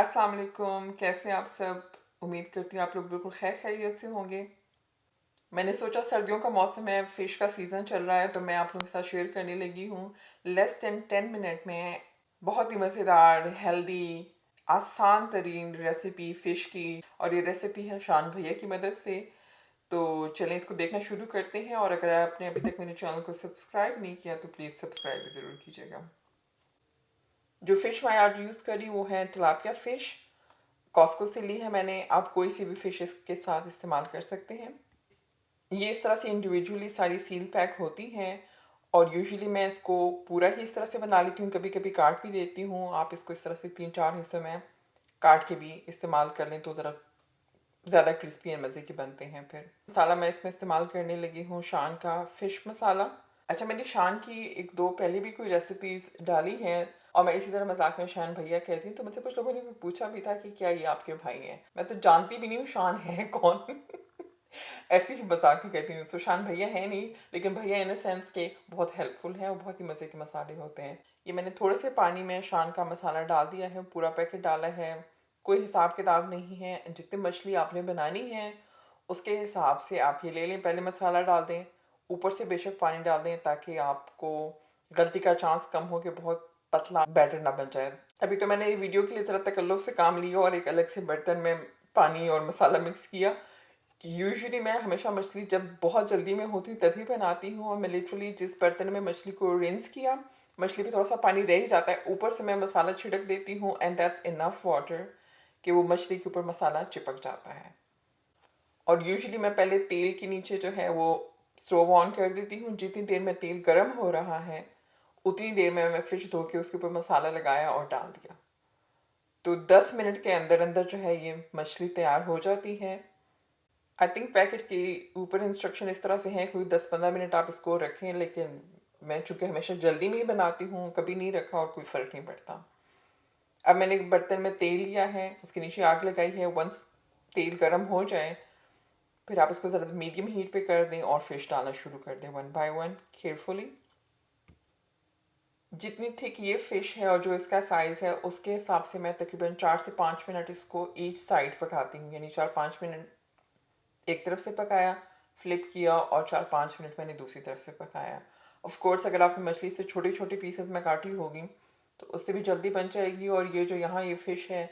अस्सलाम वालेकुम, कैसे हैं आप सब? उम्मीद करती हूँ आप लोग बिल्कुल खैर खैरियत से होंगे। मैंने सोचा सर्दियों का मौसम है, फ़िश का सीज़न चल रहा है तो मैं आप लोगों के साथ शेयर करने लगी हूँ लेस दैन 10 मिनट में बहुत ही मज़ेदार, हेल्दी, आसान तरीन रेसिपी फ़िश की। और ये रेसिपी है शान भैया की मदद से। तो चलें इसको देखना शुरू करते हैं, और अगर आपने अभी तक मेरे चैनल को सब्सक्राइब नहीं किया तो प्लीज़ सब्सक्राइब ज़रूर कीजिएगा। जो फ़िश मैं आज यूज़ कर रही हूँ वो है तिलापिया फ़िश। कॉस्को से ली है मैंने, आप कोई सी भी फ़िश इसके साथ इस्तेमाल कर सकते हैं। ये इस तरह से इंडिविजुअली सारी सील पैक होती हैं, और यूजुअली मैं इसको पूरा ही इस तरह से बना लेती हूँ, कभी-कभी काट भी देती हूँ। आप इसको इस तरह से 3-4 हिस्सों में काट के भी इस्तेमाल कर लें तो ज़रा ज़्यादा क्रिस्पी एंड मज़े के बनते हैं फिर। मसाला मैं इसमें इस्तेमाल करने लगी हूँ शान का फ़िश मसाला। अच्छा, मैंने शान की 1-2 पहले भी कोई रेसिपीज़ डाली हैं, और मैं इसी तरह मज़ाक में शान भैया कहती हूँ, तो मुझसे कुछ लोगों ने भी पूछा भी था कि क्या ये आपके भाई हैं? मैं तो जानती भी नहीं हूँ शान है कौन? ऐसे ही मज़ाक में कहती हूँ। सो शान भैया हैं नहीं, लेकिन भैया इन अ सेंस के बहुत हेल्पफुल हैं और बहुत ही मज़े के मसाले होते हैं। ये मैंने थोड़े से पानी में शान का मसाला डाल दिया है, पूरा पैकेट डाला है। कोई हिसाब-किताब नहीं है, जितनी मछली आपने बनानी है, उसके हिसाब से आप ये ले लें। पहले मसाला डाल दें, ऊपर से बेशक पानी डाल दें ताकि आपको गलती का चांस कम हो कि बहुत पतला बैटर ना बन जाए। अभी तो मैंने ये वीडियो के लिए ज़रा तकल्लुफ़ से काम लिया और एक अलग से बर्तन में पानी और मसाला मिक्स किया। यूजुअली मैं हमेशा मछली जब बहुत जल्दी में होती हूँ तभी बनाती हूँ, और मैं लिटरली जिस बर्तन में मछली को रिंस किया, मछली पे थोड़ा सा पानी रह ही जाता है, ऊपर से मैं मसाला छिड़क देती हूँ, एंड दैट्स इनफ वाटर कि वो मछली के ऊपर मसाला चिपक जाता है। और यूजुअली मैं पहले तेल के नीचे जो है वो स्टोव ऑन कर देती हूँ। जितनी देर में तेल गर्म हो रहा है उतनी देर में मैं फ़िश धो के उसके ऊपर मसाला लगाया और डाल दिया। तो 10 मिनट के अंदर अंदर जो है ये मछली तैयार हो जाती है। आई थिंक पैकेट के ऊपर इंस्ट्रक्शन इस तरह से हैं कोई 10-15 मिनट आप इसको रखें, लेकिन मैं चूँकि हमेशा जल्दी में ही बनाती हूँ, कभी नहीं रखा और कोई फ़र्क नहीं पड़ता। अब मैंने एक बर्तन में तेल लिया है, उसके नीचे आग लगाई है। वंस तेल गर्म हो जाए, फिर आप इसको ज़रा मीडियम हीट पे कर दें और फ़िश डालना शुरू कर दें वन बाय वन केयरफुली। जितनी थिक ये फ़िश है और जो इसका साइज़ है उसके हिसाब से मैं तकरीबन 4 से 5 मिनट इसको ईच साइड पकाती हूँ, यानी 4-5 मिनट एक तरफ से पकाया, फ्लिप किया, और 4-5 मिनट मैंने दूसरी तरफ से पकाया। ऑफ कोर्स अगर आपने मछली से छोटे-छोटे पीसेस में काटी होगी तो उससे भी जल्दी बन जाएगी, और ये जो यहाँ ये फ़िश है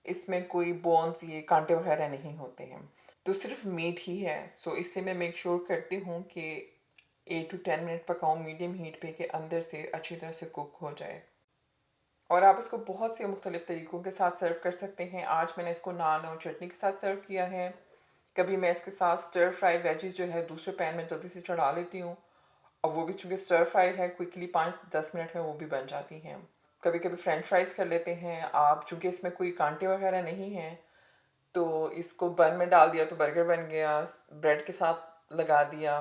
इसमें कोई बोन्स, ये कांटे वगैरह नहीं होते हैं, तो सिर्फ मीट ही है। सो इसलिए मैं मेक श्योर करती हूँ कि 8 टू 10 मिनट पकाऊँ मीडियम हीट पे कि अंदर से अच्छी तरह से कुक हो जाए। और आप इसको बहुत से मुख्तलिफ़ तरीक़ों के साथ सर्व कर सकते हैं। आज मैंने इसको नान और चटनी के साथ सर्व किया है। कभी मैं इसके साथ स्टर फ्राई वेजीज़ जो है दूसरे पैन में जल्दी से चढ़ा लेती हूँ, और वो भी चूँकि स्टर फ्राई है क्विकली 5-10 मिनट में वो भी बन जाती हैं। कभी-कभी फ्रेंच फ्राइज़ कर लेते हैं आप, चूँकि इसमें कोई कांटे वगैरह नहीं हैं, तो इसको बन में डाल दिया तो बर्गर बन गया, ब्रेड के साथ लगा दिया,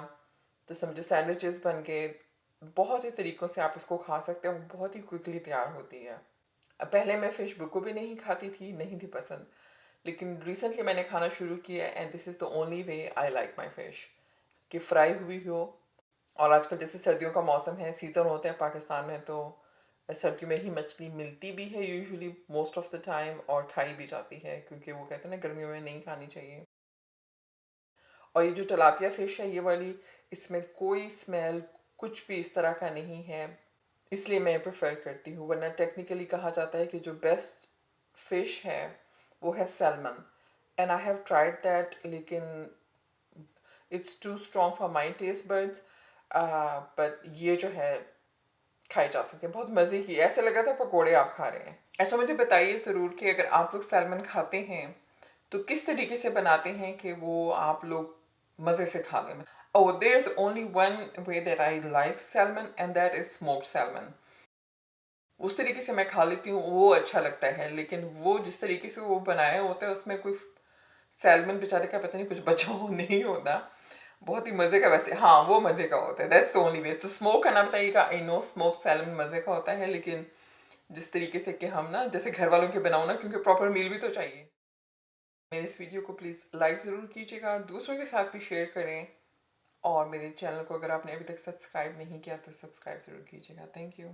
तो समझे सैंडविचेस बन गए। बहुत से तरीक़ों से आप इसको खा सकते हो, बहुत ही क्विकली तैयार होती है। पहले मैं फ़िश बिल्कुल भी नहीं खाती थी, नहीं थी पसंद, लेकिन रिसेंटली मैंने खाना शुरू किया, and this is the only way I like my fish कि फ्राई हुई हो। और आजकल जैसे सर्दियों का मौसम है, सीज़न होता है पाकिस्तान में, तो सर्दियों में ही मछली मिलती भी है usually most of the time, और खाई भी जाती है क्योंकि वो कहते हैं ना गर्मियों में नहीं खानी चाहिए। और ये जो तिलापिया फ़िश है ये वाली, इसमें कोई स्मेल कुछ भी इस तरह का नहीं है, इसलिए मैं प्रेफ़र करती हूँ। वरना टेक्निकली कहा जाता है कि जो बेस्ट फ़िश है वो है salmon, and I have tried that, लेकिन it's too strong for my taste buds. But ये जो है खाई जा सकती है, बहुत मज़े की, ऐसे लग रहा था पकोड़े आप खा रहे हैं। अच्छा, मुझे बताइए ज़रूर कि अगर आप लोग सैल्मन खाते हैं तो किस तरीके से बनाते हैं कि वो आप लोग मज़े से खा लें। Oh, there is only one way that I like salmon, and that is smoked salmon. उस तरीके से मैं खा लेती हूँ, वो अच्छा लगता है, लेकिन वो जिस तरीके से वो बनाया होता है उसमें कोई सैल्मन बेचारे का पता नहीं कुछ बचा हो नहीं होता। बहुत ही मज़े का, वैसे हाँ, वो मज़े का होता है, that's the only way. So smoke करना बताइएगा, आई नो स्मोक सैल्मन मज़े का होता है, लेकिन जिस तरीके से कि हम ना जैसे घर वालों के बनाओ ना, क्योंकि प्रॉपर मील भी तो चाहिए। मेरे इस वीडियो को प्लीज़ लाइक ज़रूर कीजिएगा, दूसरों के साथ भी शेयर करें, और मेरे चैनल को अगर आपने अभी तक सब्सक्राइब नहीं किया तो सब्सक्राइब ज़रूर कीजिएगा। Thank you.